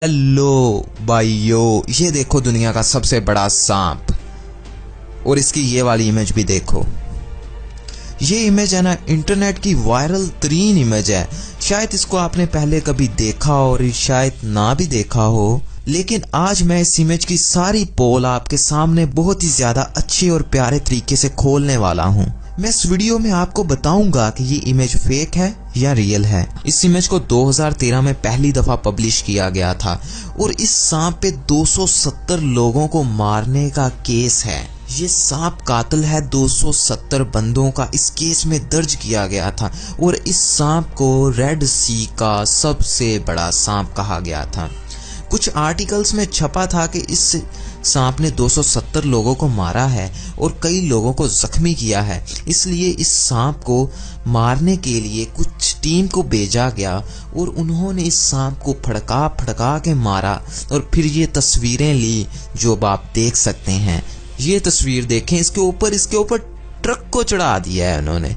Hello भाइयों, ये देखो दुनिया का सबसे बड़ा सांप। और इसकी ये वाली इमेज भी देखो। ये इमेज है ना, इंटरनेट की वायरल तरीन इमेज है। शायद इसको आपने पहले कभी देखा और शायद ना भी देखा हो, लेकिन आज मैं इस इमेज की सारी पोल आपके सामने बहुत ही ज्यादा अच्छे और प्यारे तरीके से खोलने वाला हूँ। मैं इस वीडियो में आपको बताऊंगा कि ये इमेज फेक है या रियल है। इस इमेज को 2013 में पहली दफा पब्लिश किया गया था और इस सांप पे 270 लोगों को मारने का केस है। ये सांप कातिल है, 270 बंदों का इस केस में दर्ज किया गया था और इस सांप को रेड सी का सबसे बड़ा सांप कहा गया था। कुछ आर्टिकल्स में छपा था कि इस सांप ने 270 लोगों को मारा है और कई लोगों को जख्मी किया है, इसलिए इस सांप को मारने के लिए कुछ टीम को भेजा गया और उन्होंने इस सांप को फड़का के मारा और फिर ये तस्वीरें ली जो आप देख सकते हैं। ये तस्वीर देखें, इसके ऊपर ट्रक को चढ़ा दिया है उन्होंने।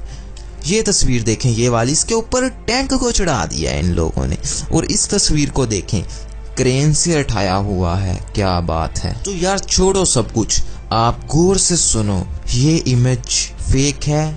ये तस्वीर देखें, ये वाली, इसके ऊपर टैंक को चढ़ा दिया है इन लोगों ने। और इस तस्वीर को देखें, क्रेन से उठाया हुआ है। क्या बात है। तो यार छोड़ो सब कुछ, आप गौर से सुनो, ये इमेज फेक है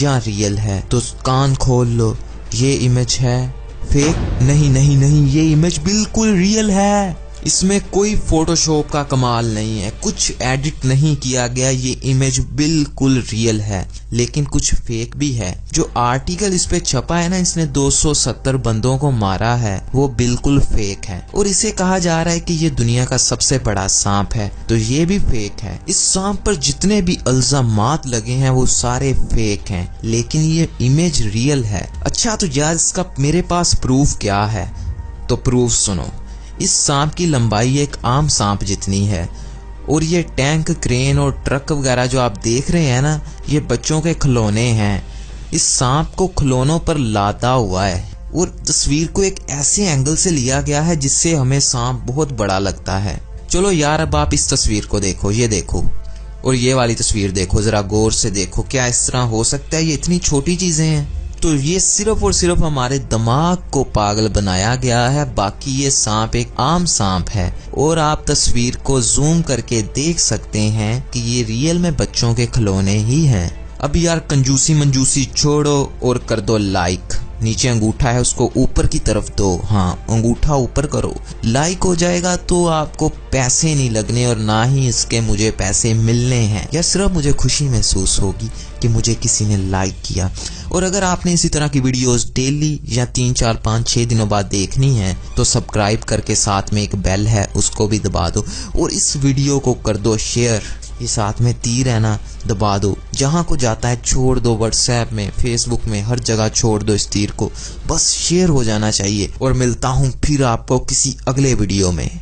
या रियल है। तो कान खोल लो, ये इमेज है फेक? नहीं, ये इमेज बिल्कुल रियल है। इसमें कोई फोटोशॉप का कमाल नहीं है, कुछ एडिट नहीं किया गया। ये इमेज बिल्कुल रियल है, लेकिन कुछ फेक भी है। जो आर्टिकल इस पे छपा है ना, इसने 270 बंदों को मारा है, वो बिल्कुल फेक है। और इसे कहा जा रहा है कि ये दुनिया का सबसे बड़ा सांप है, तो ये भी फेक है। इस सांप पर जितने भी इल्जामात लगे हैं वो सारे फेक हैं, लेकिन ये इमेज रियल है। अच्छा, तो यार इसका मेरे पास प्रूफ क्या है? तो प्रूफ सुनो। इस सांप की लंबाई एक आम सांप जितनी है और ये टैंक, क्रेन और ट्रक वगैरह जो आप देख रहे हैं ना, ये बच्चों के खिलौने हैं। इस सांप को खिलौनों पर लादा हुआ है और तस्वीर को एक ऐसे एंगल से लिया गया है जिससे हमें सांप बहुत बड़ा लगता है। चलो यार, अब आप इस तस्वीर को देखो, ये देखो, और ये वाली तस्वीर देखो, जरा गौर से देखो। क्या इस तरह हो सकता है? ये इतनी छोटी चीजें हैं। तो ये सिर्फ और सिर्फ हमारे दिमाग को पागल बनाया गया है, बाकी ये सांप एक आम सांप है। और आप तस्वीर को जूम करके देख सकते हैं कि ये रियल में बच्चों के खिलौने ही हैं। अब यार कंजूसी मंजूसी छोड़ो और कर दो लाइक। नीचे अंगूठा है, उसको ऊपर की तरफ दो। हाँ, अंगूठा ऊपर करो, लाइक हो जाएगा। तो आपको पैसे नहीं लगने और ना ही इसके मुझे पैसे मिलने हैं, या सिर्फ मुझे खुशी महसूस होगी कि मुझे किसी ने लाइक किया। और अगर आपने इसी तरह की वीडियोस डेली या 3, 4, 5, 6 दिनों बाद देखनी है तो सब्सक्राइब करके साथ में एक बेल है उसको भी दबा दो और इस वीडियो को कर दो शेयर। ये साथ में तीर है ना, दबा दो, जहां को जाता है छोड़ दो। व्हाट्सएप में, फेसबुक में, हर जगह छोड़ दो इस तीर को, बस शेयर हो जाना चाहिए। और मिलता हूं फिर आपको किसी अगले वीडियो में।